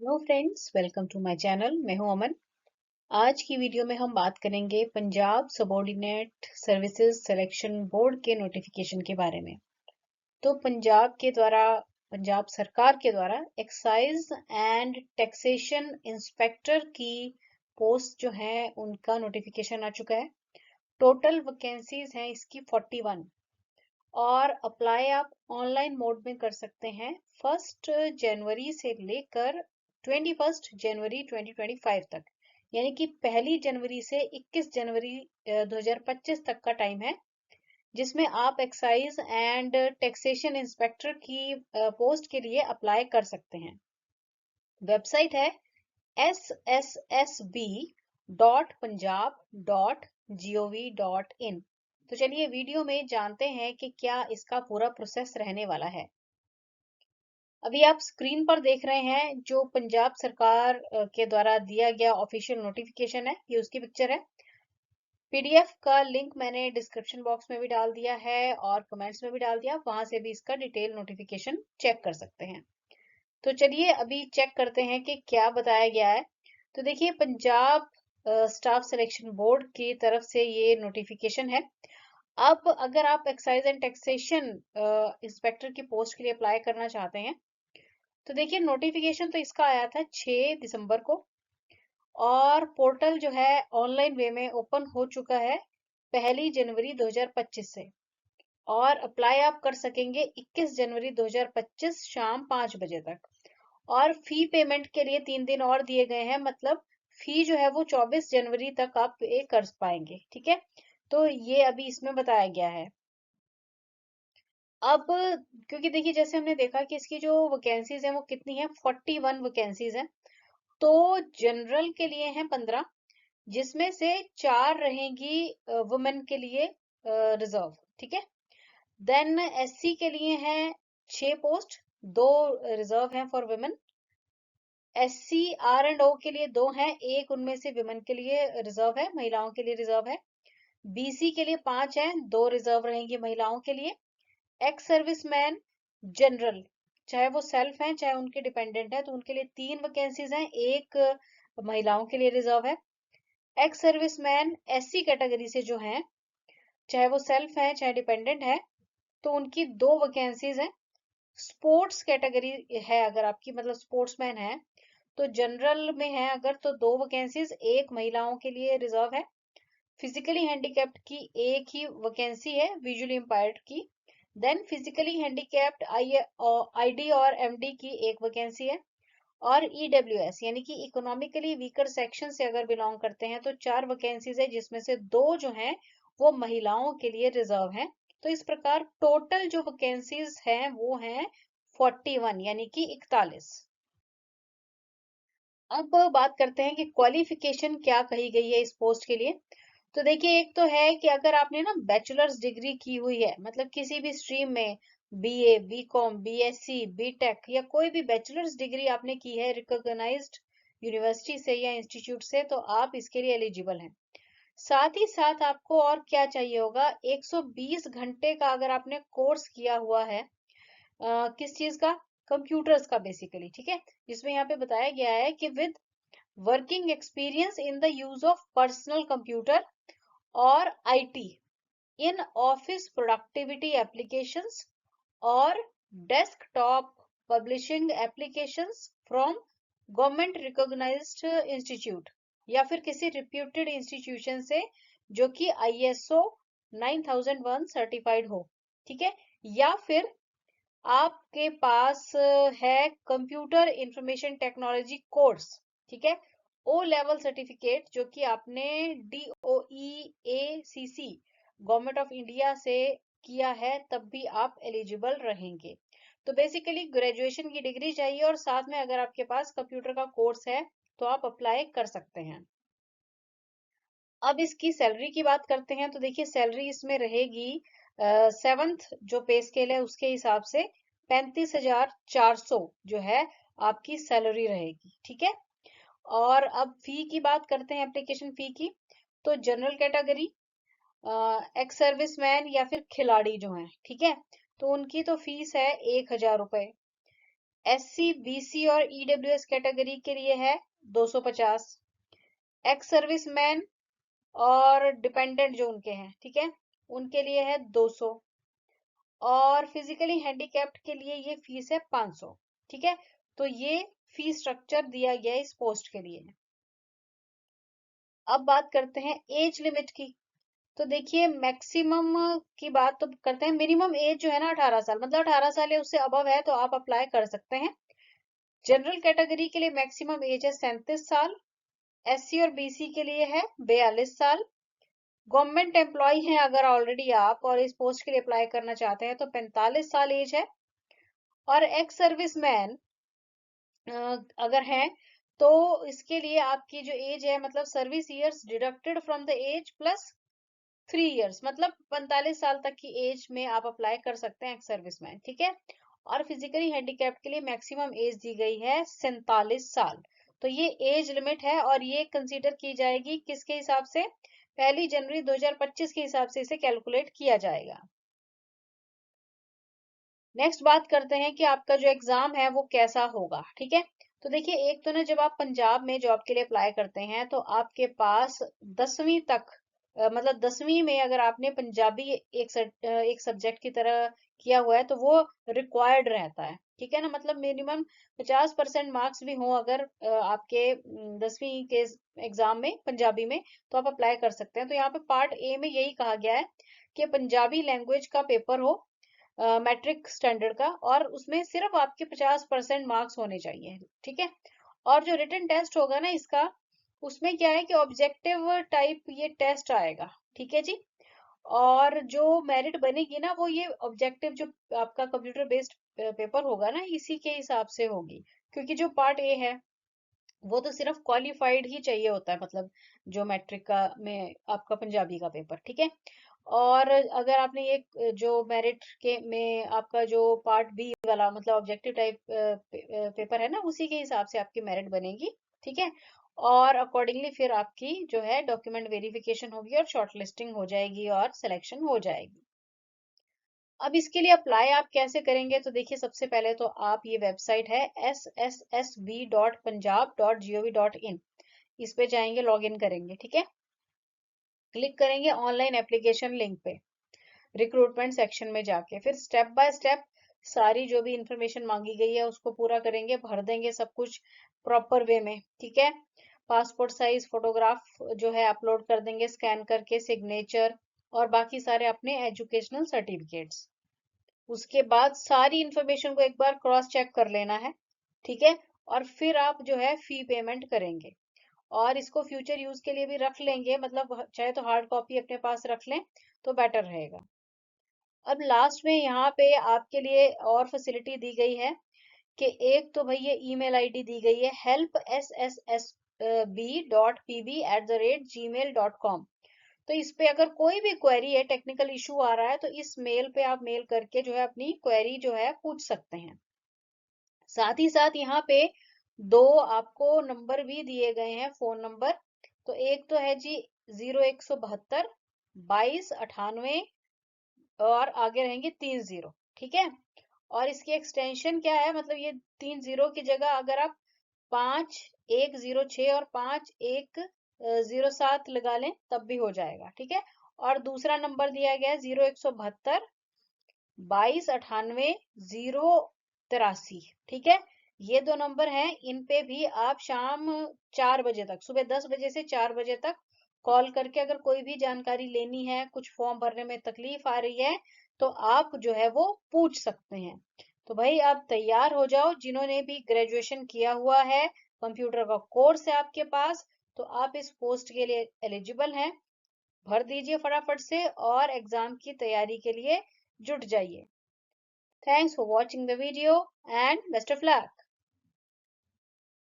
Hello friends, welcome to my channel. मैं हूं अमन। आज की वीडियो में हम बात करेंगे Punjab subordinate services selection board के नोटिफिकेशन के बारे में। तो पंजाब सरकार के द्वारा एक्साइज एंड टैक्सेशन इंस्पेक्टर की पोस्ट जो है उनका नोटिफिकेशन आ चुका है। टोटल वैकेंसीज हैं इसकी 41 और अप्लाई आप ऑनलाइन मोड में कर सकते हैं 1 जनवरी से लेकर 21 जनवरी 2025 तक। यानी कि 1 जनवरी से 21 जनवरी 2025 तक का टाइम है, जिसमें आप एक्साइज एंड टैक्सेशन इंस्पेक्टर की पोस्ट के लिए अप्लाई कर सकते हैं। वेबसाइट है ssb.punjab.gov.in। तो चलिए वीडियो में जानते हैं कि क्या इसका पूरा प्रोसेस रहने वाला है। अभी आप स्क्रीन पर देख रहे हैं जो पंजाब सरकार के द्वारा दिया गया ऑफिशियल नोटिफिकेशन है, ये उसकी पिक्चर है। पीडीएफ का लिंक मैंने डिस्क्रिप्शन बॉक्स में भी डाल दिया है और कमेंट्स में भी डाल दिया, वहां से भी इसका डिटेल नोटिफिकेशन चेक कर सकते हैं। तो चलिए अभी चेक करते हैं कि क्या बताया गया है। तो देखिए, पंजाब स्टाफ सिलेक्शन बोर्ड की तरफ से ये नोटिफिकेशन है। अब अगर आप एक्साइज एंड टैक्सेशन इंस्पेक्टर की पोस्ट के लिए अप्लाई करना चाहते हैं, तो देखिए नोटिफिकेशन तो इसका आया था 6 दिसंबर को और पोर्टल जो है ऑनलाइन वे में ओपन हो चुका है 1 जनवरी 2025 से। और अप्लाई आप कर सकेंगे 21 जनवरी 2025 शाम 5 बजे तक। और फी पेमेंट के लिए 3 दिन और दिए गए हैं, मतलब फी जो है वो 24 जनवरी तक आप पे कर पाएंगे। ठीक है, तो ये अभी इसमें बताया गया है। अब क्योंकि देखिए, जैसे हमने देखा कि इसकी जो वैकेंसीज हैं वो कितनी है, 41 वैकेंसीज हैं। तो जनरल के लिए हैं 15, जिसमें से 4 रहेंगी वुमेन के लिए रिजर्व। ठीक है, देन एससी के लिए हैं 6 पोस्ट, 2 रिजर्व हैं for women. SC R and O के लिए 2 हैं, एक उनमें से विमेन के लिए रिजर्व है, महिलाओं के लिए रिजर्व है। बीसी के लिए 5 हैं, 2 रिजर्व रहेंगी महिलाओं के लिए। एक्स सर्विसमैन जनरल, चाहे वो सेल्फ हैं चाहे उनके डिपेंडेंट हैं, तो उनके लिए 3 वैकेंसीज हैं, एक महिलाओं के लिए रिजर्व है। एक्स सर्विसमैन एससी कैटेगरी से जो हैं, चाहे वो सेल्फ है चाहे डिपेंडेंट है, तो उनकी 2 वैकेंसीज हैं। स्पोर्ट्स कैटेगरी है अगर आपकी, मतलब स्पोर्ट्समैन है, तो जनरल में है अगर, तो 2 वैकेंसीज, एक महिलाओं के लिए रिजर्व है। फिजिकली हैंडीकैप्ड की एक ही वैकेंसी है, विजुअली इम्पायर्ड की। देन फिजिकली हैंडीकैप्ड आईडी और एमडी की एक वैकेंसी है। और ईडब्ल्यूएस यानी कि इकोनॉमिकली वीकर सेक्शन से अगर बिलोंग करते हैं, तो 4 वैकेंसीज है, जिसमें से 2 जो हैं वो महिलाओं के लिए रिजर्व हैं। तो इस प्रकार टोटल जो वैकेंसीज हैं वो हैं 41 यानी कि 41। अब बात करते हैं कि क्वालिफिकेशन क्या कही गई है इस पोस्ट के लिए। तो देखिए, एक तो है कि अगर आपने ना बैचलर्स डिग्री की हुई है, मतलब किसी भी स्ट्रीम में बीए, बीकॉम, बीएससी, बीटेक या कोई भी बैचलर्स डिग्री आपने की है रिकॉग्नाइज्ड यूनिवर्सिटी से या इंस्टीट्यूट से, तो आप इसके लिए एलिजिबल हैं। साथ ही साथ आपको और क्या चाहिए होगा, 120 घंटे का अगर आपने कोर्स किया हुआ है, किस चीज का, कंप्यूटर्स का बेसिकली। ठीक है, जिसमें यहाँ पे बताया गया है कि with working experience in the use of personal computer और IT in office productivity applications और desktop publishing applications from government recognised institute या फिर किसी रिप्यूटेड इंस्टीट्यूशन से जो कि आईएसओ 9001 सर्टिफाइड हो। ठीक है, या फिर आपके पास है कंप्यूटर इंफॉर्मेशन टेक्नोलॉजी कोर्स। ठीक है, ओ लेवल सर्टिफिकेट जो कि आपने DOE-ACC गवर्नमेंट ऑफ इंडिया से किया है, तब भी आप एलिजिबल रहेंगे। तो बेसिकली ग्रेजुएशन की डिग्री चाहिए और साथ में अगर आपके पास कंप्यूटर का कोर्स है तो आप अप्लाई कर सकते हैं। अब इसकी सैलरी की बात करते हैं। तो देखिए, सैलरी इसमें रहेगी 7th जो पे स्केल है उसके हिसाब से 35,400 जो है आपकी सैलरी रहेगी। ठीक है, और अब फी की बात करते हैं, एप्लीकेशन फी की। तो जनरल कैटेगरी, एक्स सर्विसमैन या फिर खिलाड़ी जो हैं, ठीक है, तो उनकी तो फीस है 1,000 रुपए। SC, BC और EWS कैटेगरी के लिए है 250, एक्स सर्विसमैन और डिपेंडेंट जो उनके हैं, ठीक है, उनके लिए है 200, और फिजिकली हैंडीकैप्ड के लिए ये फीस है 500, ठीक है। तो ये फीस स्ट्रक्चर दिया गया है इस पोस्ट के लिए। अब बात करते हैं एज लिमिट की। तो देखिए मैक्सिमम की बात तो करते हैं, मिनिमम एज जो है ना 18 साल, मतलब 18 साल या उससे अबव है तो आप अप्लाई कर सकते हैं। जनरल कैटेगरी के लिए मैक्सिमम एज है 37 साल, SC और BC के लिए है 42 साल, गवर्नमेंट एम्प्लॉय हैं अगर ऑलरेडी आप और इस पोस्ट के लिए अप्लाई करना चाहते हैं तो 45 साल एज है, और एक्स सर्विसमैन अगर हैं तो इसके लिए आपकी जो एज है, मतलब service years deducted from the age plus 3 years, मतलब 45 साल तक की एज में आप अप्लाई कर सकते हैं एक्स सर्विसमैन, ठीक है। और फिजिकली हैंडीकैप्ड के लिए मैक्सिमम एज दी गई है 47 साल। तो ये एज लिमिट है और ये कंसीडर की जाएगी किसके हिसाब से, 1 जनवरी 2025 के हिसाब से इसे कैलकुलेट किया जाएगा। नेक्स्ट बात करते हैं कि आपका जो एग्जाम है वो कैसा होगा, ठीक है। तो देखिए एक तो ना जब आप पंजाब में जॉब के लिए अप्लाई करते हैं तो आपके पास 10वीं तक मतलब 10वीं में अगर आपने पंजाबी एक सब्जेक्ट की तरह किया हुआ है तो वो रिक्वायर्ड रहता है, ठीक है ना, मतलब मिनिमम 50% मार्क्स भी हो अगर आपके 10वीं के एग्जाम में पंजाबी में, तो आप अप्लाई कर सकते हैं। तो यहाँ पे पार्ट ए में यही कहा गया है कि पंजाबी लैंग्वेज का पेपर हो मैट्रिक स्टैंडर्ड का, और उसमें सिर्फ आपके 50% मार्क्स होने चाहिए, ठीक है। और जो रिटन टेस्ट होगा ना इसका, उसमें क्या है कि ऑब्जेक्टिव टाइप ये टेस्ट आएगा, ठीक है जी। और जो मेरिट बनेगी ना वो ये ऑब्जेक्टिव जो आपका कंप्यूटर बेस्ड पेपर होगा ना इसी के हिसाब से होगी, क्योंकि जो पार्ट ए है वो तो सिर्फ क्वालिफाइड ही चाहिए होता है, मतलब जो मैट्रिक का में आपका पंजाबी का पेपर, ठीक है। और अगर आपने ये जो मेरिट के में आपका जो पार्ट बी वाला मतलब ऑब्जेक्टिव टाइप पेपर है ना उसी के हिसाब से आपकी मेरिट बनेगी, ठीक है। और अकॉर्डिंगली फिर आपकी जो है डॉक्यूमेंट वेरिफिकेशन होगी और शॉर्टलिस्टिंग हो जाएगी और सिलेक्शन हो जाएगी। अब इसके लिए अप्लाई आप कैसे करेंगे, तो देखिए सबसे पहले तो आप ये वेबसाइट है ssb.punjab.gov.in, इस पे जाएंगे, लॉगिन करेंगे, ठीक है। क्लिक करेंगे ऑनलाइन एप्लीकेशन लिंक पे, रिक्रूटमेंट सेक्शन में जाके फिर स्टेप बाय स्टेप सारी जो भी इंफॉर्मेशन मांगी गई है उसको पूरा करेंगे, भर देंगे सब कुछ प्रॉपर वे में, ठीक है। पासपोर्ट साइज फोटोग्राफ जो है अपलोड कर देंगे स्कैन करके, सिग्नेचर और बाकी सारे अपने एजुकेशनल सर्टिफिकेट्स। उसके बाद सारी इंफॉर्मेशन को एक बार क्रॉस चेक कर लेना है, ठीक है। और फिर आप जो है फी पेमेंट करेंगे, और इसको फ्यूचर यूज के लिए भी रख लेंगे, मतलब चाहे तो हार्ड कॉपी अपने पास रख लें तो बेटर रहेगा। अब लास्ट में यहाँ पे आपके लिए और फैसिलिटी दी गई है कि एक तो भाई ये ईमेल आईडी दी गई है help@pb@gmail.com। तो इस पे अगर कोई भी क्वेरी है, टेक्निकल इशू आ रहा है तो इस मेल पे आप मेल करके जो है अपनी क्वेरी जो है पूछ सकते हैं। साथ ही साथ यहाँ पे दो आपको नंबर भी दिए गए हैं, फोन नंबर। तो एक तो है जी 0172 2298 और आगे रहेंगे 30, ठीक है। और इसकी एक्सटेंशन क्या है, मतलब ये 30 की जगह अगर आप 5106 और 5107 लगा लें तब भी हो जाएगा, ठीक है। और दूसरा नंबर दिया गया है 0172 2298 083, ठीक है। ये दो नंबर हैं, इन पे भी आप शाम 4 बजे तक, सुबह 10 बजे से 4 बजे तक कॉल करके अगर कोई भी जानकारी लेनी है, कुछ फॉर्म भरने में तकलीफ आ रही है तो आप जो है वो पूछ सकते हैं। तो भाई आप तैयार हो जाओ, जिन्होंने भी ग्रेजुएशन किया हुआ है, कंप्यूटर का कोर्स है आपके पास, तो आप इस पोस्ट के लिए एलिजिबल हैं। भर दीजिए फटाफट से और एग्जाम की तैयारी के लिए जुट जाइए। Thanks for watching the video and best of luck.